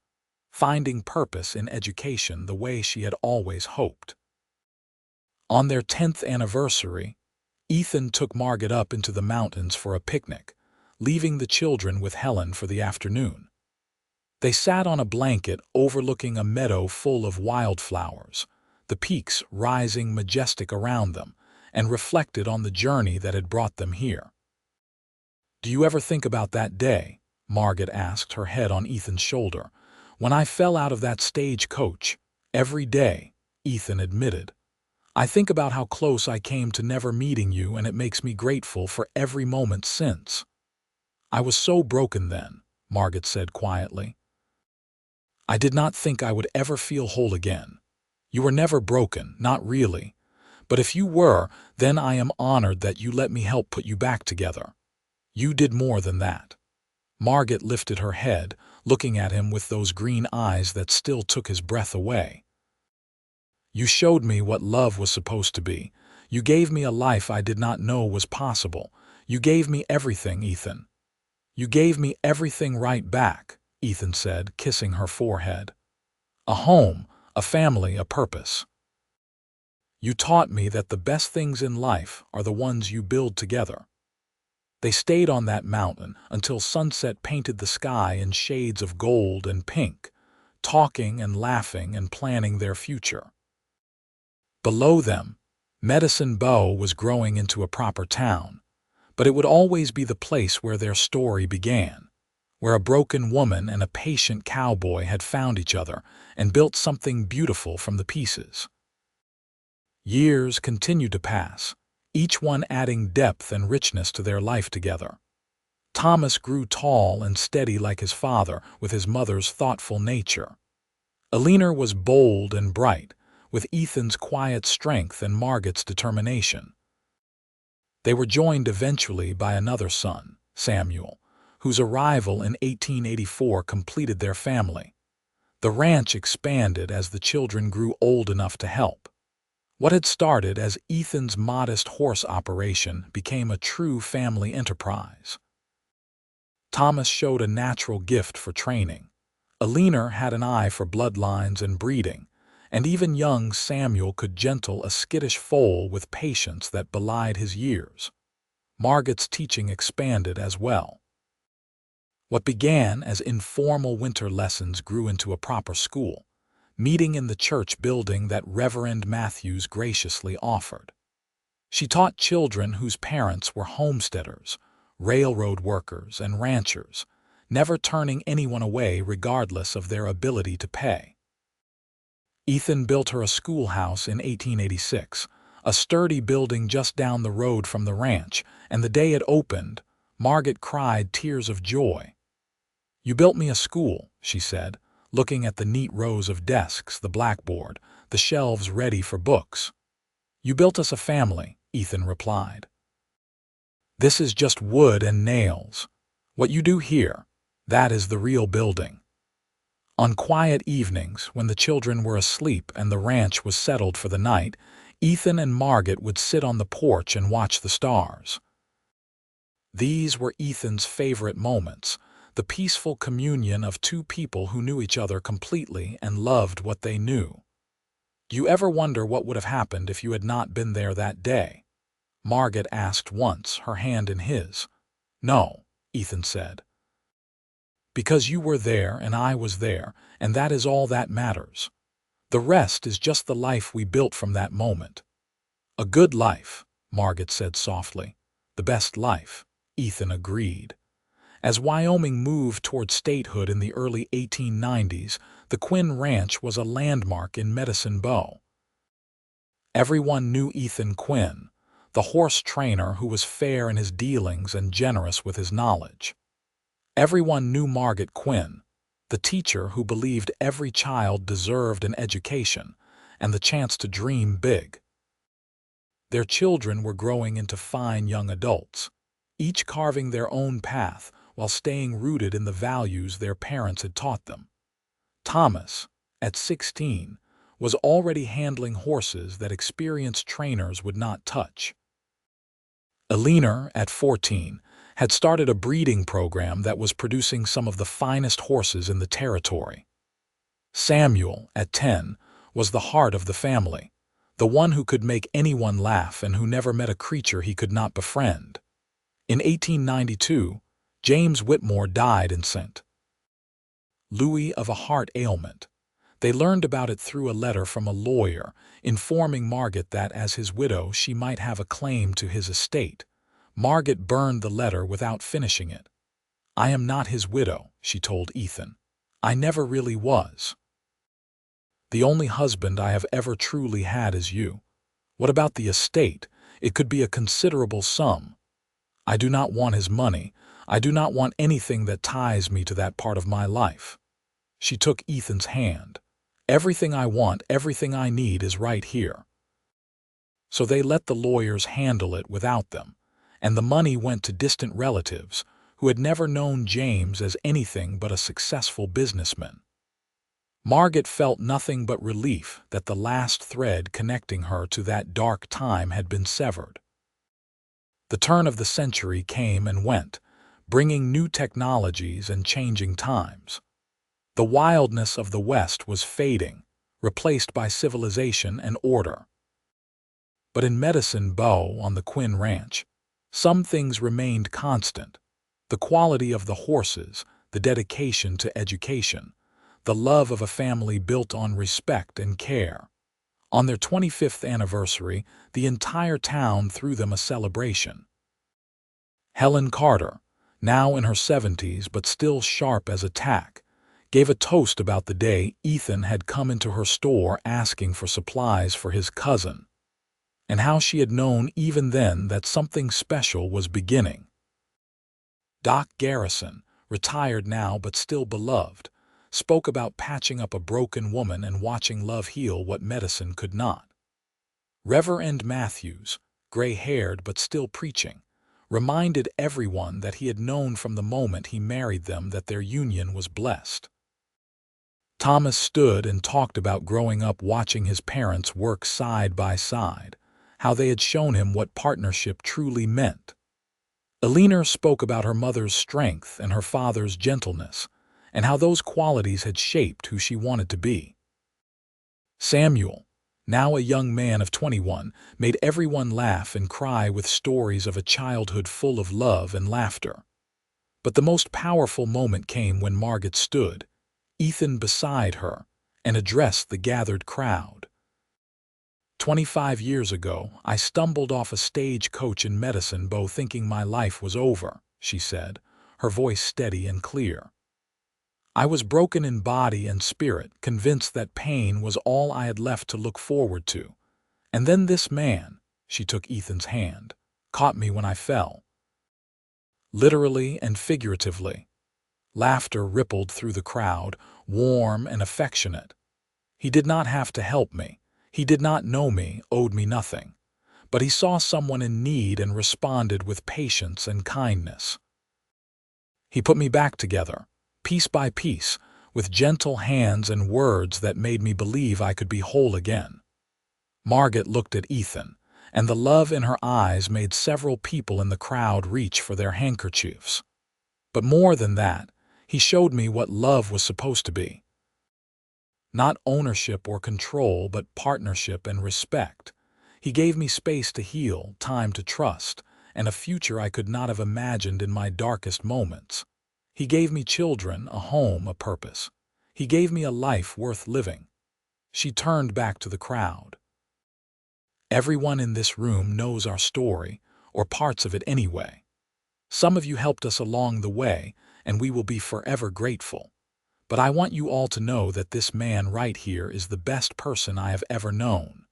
Speaker 1: finding purpose in education the way she had always hoped. On their 10th anniversary, Ethan took Margot up into the mountains for a picnic, leaving the children with Helen for the afternoon. They sat on a blanket overlooking a meadow full of wildflowers, the peaks rising majestic around them, and reflected on the journey that had brought them here. "Do you ever think about that day?" Margot asked, her head on Ethan's shoulder. "When I fell out of that stagecoach." "Every day," Ethan admitted. "I think about how close I came to never meeting you, and it makes me grateful for every moment since." "I was so broken then," Margot said quietly. "I did not think I would ever feel whole again." "You were never broken, not really. But if you were, then I am honored that you let me help put you back together. You did more than that." Margot lifted her head, looking at him with those green eyes that still took his breath away. "You showed me what love was supposed to be. You gave me a life I did not know was possible. You gave me everything, Ethan." "You gave me everything right back," Ethan said, kissing her forehead. "A home, a family, a purpose. You taught me that the best things in life are the ones you build together." They stayed on that mountain until sunset painted the sky in shades of gold and pink, talking and laughing and planning their future. Below them, Medicine Bow was growing into a proper town, but it would always be the place where their story began, where a broken woman and a patient cowboy had found each other and built something beautiful from the pieces. Years continued to pass, each one adding depth and richness to their life together. Thomas grew tall and steady like his father, with his mother's thoughtful nature. Eleanor was bold and bright, with Ethan's quiet strength and Margot's determination. They were joined eventually by another son, Samuel, whose arrival in 1884 completed their family. The ranch expanded as the children grew old enough to help. What had started as Ethan's modest horse operation became a true family enterprise. Thomas showed a natural gift for training. Eleanor had an eye for bloodlines and breeding, and even young Samuel could gentle a skittish foal with patience that belied his years. Margot's teaching expanded as well. What began as informal winter lessons grew into a proper school, meeting in the church building that Reverend Matthews graciously offered. She taught children whose parents were homesteaders, railroad workers, and ranchers, never turning anyone away regardless of their ability to pay. Ethan built her a schoolhouse in 1886, a sturdy building just down the road from the ranch, and the day it opened, Margot cried tears of joy. "You built me a school," she said, looking at the neat rows of desks, the blackboard, the shelves ready for books. "You built us a family," Ethan replied. "This is just wood and nails. What you do here, that is the real building." On quiet evenings, when the children were asleep and the ranch was settled for the night, Ethan and Margot would sit on the porch and watch the stars. These were Ethan's favorite moments, the peaceful communion of two people who knew each other completely and loved what they knew. "Do you ever wonder what would have happened if you had not been there that day?" Margot asked once, her hand in his. "No," Ethan said. "Because you were there and I was there, and that is all that matters. The rest is just the life we built from that moment." "A good life," Margot said softly. "The best life," Ethan agreed. As Wyoming moved toward statehood in the early 1890s, the Quinn Ranch was a landmark in Medicine Bow. Everyone knew Ethan Quinn, the horse trainer who was fair in his dealings and generous with his knowledge. Everyone knew Margot Quinn, the teacher who believed every child deserved an education and the chance to dream big. Their children were growing into fine young adults, each carving their own path while staying rooted in the values their parents had taught them. Thomas, at 16, was already handling horses that experienced trainers would not touch. Eleanor, at 14, had started a breeding program that was producing some of the finest horses in the territory. Samuel, at 10, was the heart of the family, the one who could make anyone laugh and who never met a creature he could not befriend. In 1892, James Whitmore died in St. Louis of a heart ailment. They learned about it through a letter from a lawyer informing Margot that as his widow she might have a claim to his estate. Margot burned the letter without finishing it. "I am not his widow," she told Ethan. "I never really was. The only husband I have ever truly had is you. What about the estate? It could be a considerable sum. I do not want his money. I do not want anything that ties me to that part of my life." She took Ethan's hand. "Everything I want, everything I need is right here." So they let the lawyers handle it without them, and the money went to distant relatives who had never known James as anything but a successful businessman. Margot felt nothing but relief that the last thread connecting her to that dark time had been severed. The turn of the century came and went, bringing new technologies and changing times. The wildness of the West was fading, replaced by civilization and order. But in Medicine Bow on the Quinn Ranch, some things remained constant: the quality of the horses, the dedication to education, the love of a family built on respect and care. On their 25th anniversary, the entire town threw them a celebration. Helen Carter, now in her 70s but still sharp as a tack, gave a toast about the day Ethan had come into her store asking for supplies for his cousin, and how she had known even then that something special was beginning. Doc Garrison, retired now but still beloved, spoke about patching up a broken woman and watching love heal what medicine could not. Reverend Matthews, gray-haired but still preaching, reminded everyone that he had known from the moment he married them that their union was blessed. Thomas stood and talked about growing up watching his parents work side by side, how they had shown him what partnership truly meant. Eleanor spoke about her mother's strength and her father's gentleness, and how those qualities had shaped who she wanted to be. Samuel, now a young man of 21, made everyone laugh and cry with stories of a childhood full of love and laughter. But the most powerful moment came when Margot stood, Ethan beside her, and addressed the gathered crowd. 25 years ago, I stumbled off a stagecoach in Medicine Bow thinking my life was over, she said, her voice steady and clear. I was broken in body and spirit, convinced that pain was all I had left to look forward to. And then this man, she took Ethan's hand, caught me when I fell. Literally and figuratively. Laughter rippled through the crowd, warm and affectionate. He did not have to help me. He did not know me, owed me nothing. But he saw someone in need and responded with patience and kindness. He put me back together, piece by piece, with gentle hands and words that made me believe I could be whole again. Margot looked at Ethan, and the love in her eyes made several people in the crowd reach for their handkerchiefs. But more than that, he showed me what love was supposed to be. Not ownership or control, but partnership and respect. He gave me space to heal, time to trust, and a future I could not have imagined in my darkest moments. He gave me children, a home, a purpose. He gave me a life worth living. She turned back to the crowd. Everyone in this room knows our story, or parts of it anyway. Some of you helped us along the way, and we will be forever grateful. But I want you all to know that this man right here is the best person I have ever known.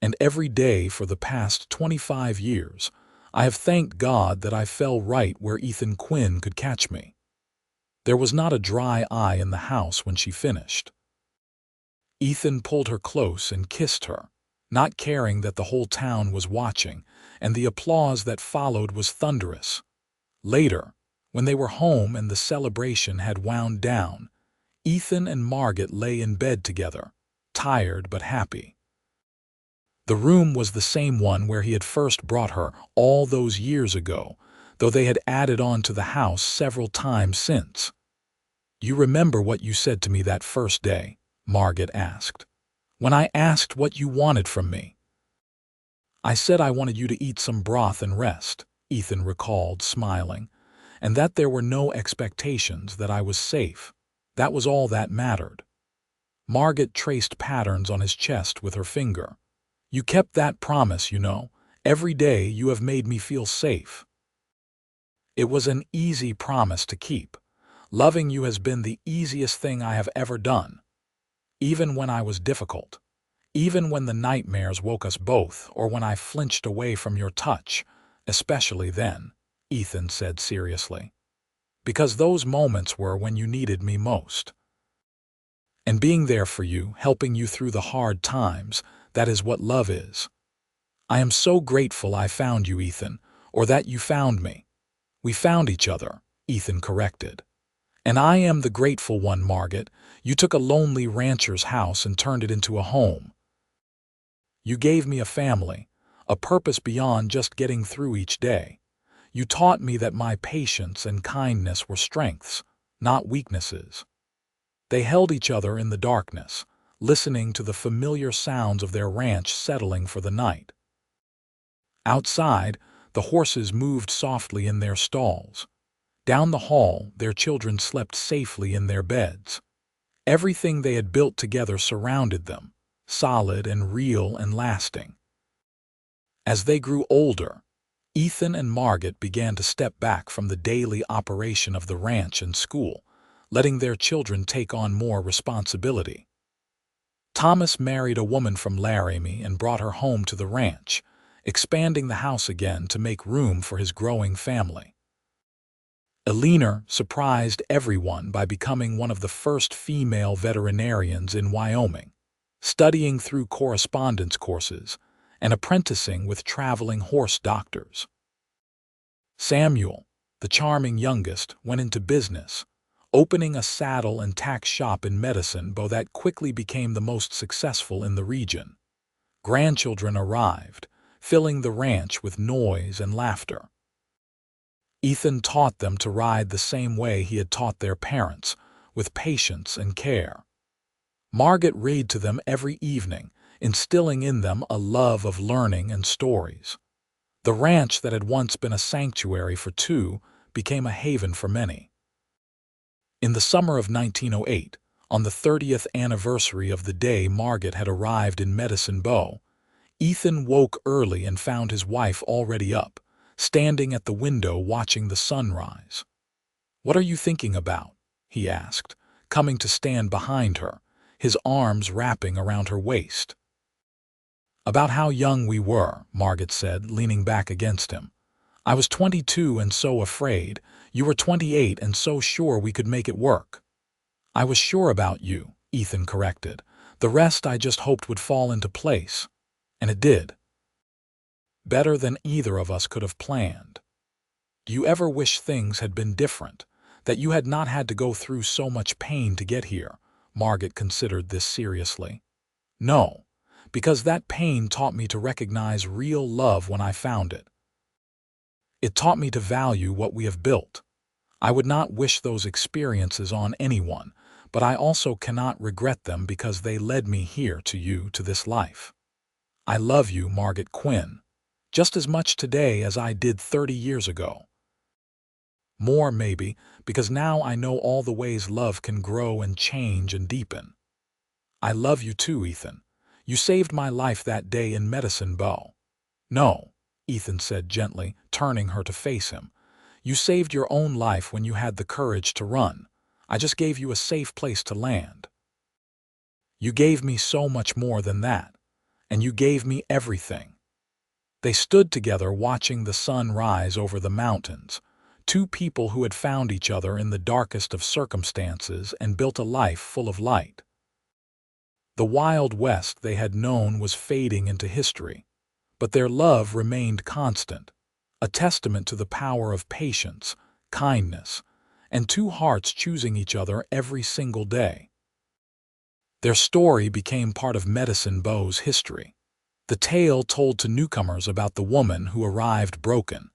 Speaker 1: And every day for the past 25 years, I have thanked God that I fell right where Ethan Quinn could catch me. There was not a dry eye in the house when she finished. Ethan pulled her close and kissed her, not caring that the whole town was watching, and the applause that followed was thunderous. Later, when they were home and the celebration had wound down, Ethan and Margot lay in bed together, tired but happy. The room was the same one where he had first brought her all those years ago, though they had added on to the house several times since. "You remember what you said to me that first day?" Margot asked. When I asked what you wanted from me, I said I wanted you to eat some broth and rest, Ethan recalled, smiling, and that there were no expectations, that I was safe. That was all that mattered. Margot traced patterns on his chest with her finger. You kept that promise, you know. Every day you have made me feel safe. It was an easy promise to keep. Loving you has been the easiest thing I have ever done. Even when I was difficult. Even when the nightmares woke us both, or when I flinched away from your touch. Especially then, Ethan said seriously. Because those moments were when you needed me most. And being there for you, helping you through the hard times, that is what love is. I am so grateful I found you, Ethan, or that you found me. We found each other, Ethan corrected. And I am the grateful one, Margot. You took a lonely rancher's house and turned it into a home. You gave me a family, a purpose beyond just getting through each day. You taught me that my patience and kindness were strengths, not weaknesses. They held each other in the darkness, listening to the familiar sounds of their ranch settling for the night. Outside, the horses moved softly in their stalls. Down the hall, their children slept safely in their beds. Everything they had built together surrounded them, solid and real and lasting. As they grew older, Ethan and Margot began to step back from the daily operation of the ranch and school, letting their children take on more responsibility. Thomas married a woman from Laramie and brought her home to the ranch, expanding the house again to make room for his growing family. Eleanor surprised everyone by becoming one of the first female veterinarians in Wyoming, studying through correspondence courses and apprenticing with traveling horse doctors. Samuel, the charming youngest, went into business, opening a saddle and tack shop in Medicine Bow that quickly became the most successful in the region. Grandchildren arrived, filling the ranch with noise and laughter. Ethan taught them to ride the same way he had taught their parents, with patience and care. Margot read to them every evening, instilling in them a love of learning and stories. The ranch that had once been a sanctuary for two became a haven for many. In the summer of 1908, on the 30th anniversary of the day Margot had arrived in Medicine Bow, Ethan woke early and found his wife already up, standing at the window watching the sunrise. "What are you thinking about?" he asked, coming to stand behind her, his arms wrapping around her waist. "About how young we were," Margot said, leaning back against him. "I was 22 and so afraid. You were 28 and so sure we could make it work." "I was sure about you," Ethan corrected. "The rest I just hoped would fall into place. And it did. Better than either of us could have planned." "Do you ever wish things had been different, that you had not had to go through so much pain to get here?" Margot considered this seriously. "No, because that pain taught me to recognize real love when I found it. It taught me to value what we have built. I would not wish those experiences on anyone, but I also cannot regret them because they led me here to you, to this life. I love you, Margot Quinn, just as much today as I did 30 years ago. More, maybe, because now I know all the ways love can grow and change and deepen. I love you too, Ethan. You saved my life that day in Medicine Bow." "No," Ethan said gently, turning her to face him. "You saved your own life when you had the courage to run. I just gave you a safe place to land. You gave me so much more than that, and you gave me everything." They stood together watching the sun rise over the mountains, two people who had found each other in the darkest of circumstances and built a life full of light. The Wild West they had known was fading into history, but their love remained constant, a testament to the power of patience, kindness, and two hearts choosing each other every single day. Their story became part of Medicine Bow's history. The tale told to newcomers about the woman who arrived broken,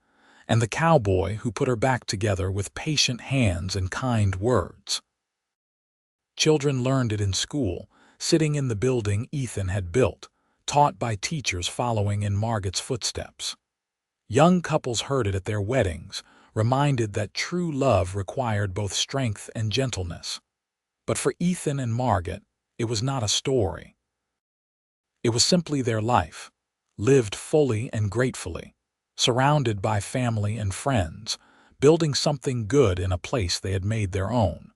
Speaker 1: and the cowboy who put her back together with patient hands and kind words. Children learned it in school, sitting in the building Ethan had built, taught by teachers following in Margot's footsteps. Young couples heard it at their weddings, reminded that true love required both strength and gentleness. But for Ethan and Margot, it was not a story. It was simply their life, lived fully and gratefully, surrounded by family and friends, building something good in a place they had made their own.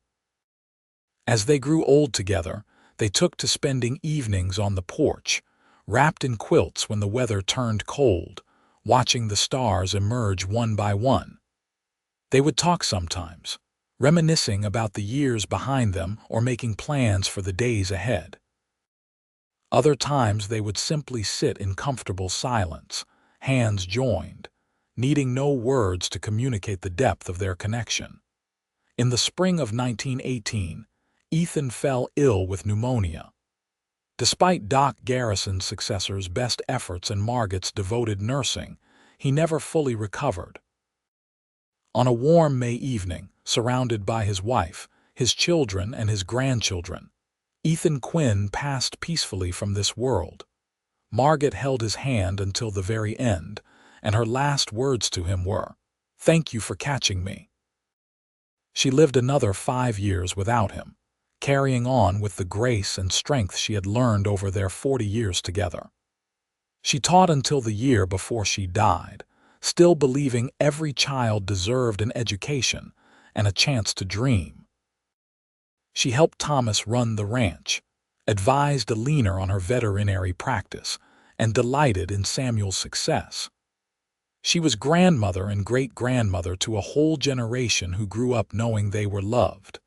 Speaker 1: As they grew old together, they took to spending evenings on the porch, wrapped in quilts when the weather turned cold, watching the stars emerge one by one. They would talk sometimes, reminiscing about the years behind them or making plans for the days ahead. Other times they would simply sit in comfortable silence, hands joined, needing no words to communicate the depth of their connection. In the spring of 1918, Ethan fell ill with pneumonia. Despite Doc Garrison's successor's best efforts and Margot's devoted nursing, he never fully recovered. On a warm May evening, surrounded by his wife, his children, and his grandchildren, Ethan Quinn passed peacefully from this world. Margot held his hand until the very end, and her last words to him were, "Thank you for catching me." She lived another 5 years without him, carrying on with the grace and strength she had learned over their 40 years together. She taught until the year before she died, still believing every child deserved an education and a chance to dream. She helped Thomas run the ranch, advised Alina on her veterinary practice, and delighted in Samuel's success. She was grandmother and great-grandmother to a whole generation who grew up knowing they were loved.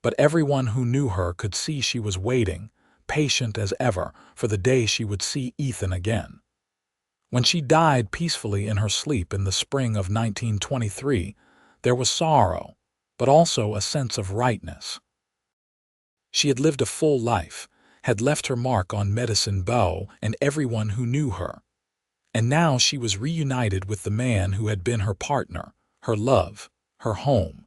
Speaker 1: But everyone who knew her could see she was waiting, patient as ever, for the day she would see Ethan again. When she died peacefully in her sleep in the spring of 1923, there was sorrow, but also a sense of rightness. She had lived a full life, had left her mark on Medicine Bow and everyone who knew her. And now she was reunited with the man who had been her partner, her love, her home.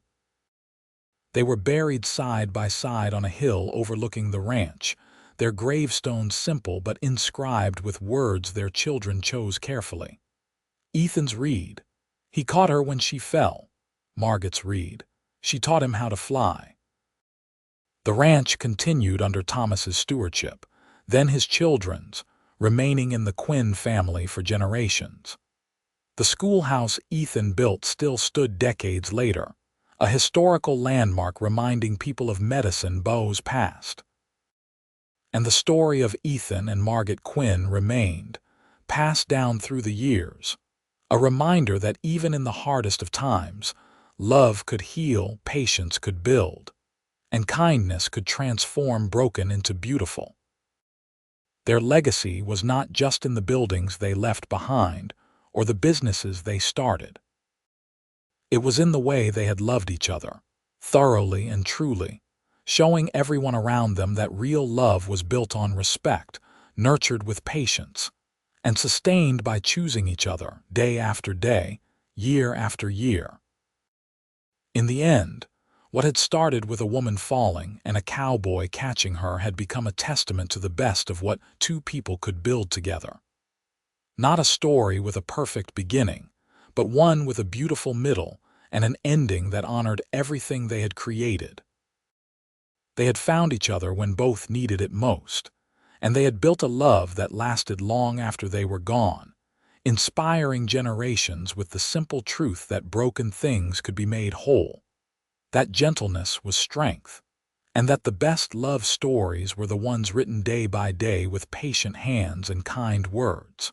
Speaker 1: They were buried side by side on a hill overlooking the ranch, their gravestones simple but inscribed with words their children chose carefully. Ethan's read, "He caught her when she fell." Margot's read, "She taught him how to fly." The ranch continued under Thomas's stewardship, then his children's, remaining in the Quinn family for generations. The schoolhouse Ethan built still stood decades later, a historical landmark reminding people of Medicine Bow's past. And the story of Ethan and Margot Quinn remained, passed down through the years, a reminder that even in the hardest of times, love could heal, patience could build, and kindness could transform broken into beautiful. Their legacy was not just in the buildings they left behind or the businesses they started. It was in the way they had loved each other, thoroughly and truly, showing everyone around them that real love was built on respect, nurtured with patience, and sustained by choosing each other day after day, year after year. In the end, what had started with a woman falling and a cowboy catching her had become a testament to the best of what two people could build together. Not a story with a perfect beginning, but one with a beautiful middle and an ending that honored everything they had created. They had found each other when both needed it most, and they had built a love that lasted long after they were gone, inspiring generations with the simple truth that broken things could be made whole, that gentleness was strength, and that the best love stories were the ones written day by day with patient hands and kind words.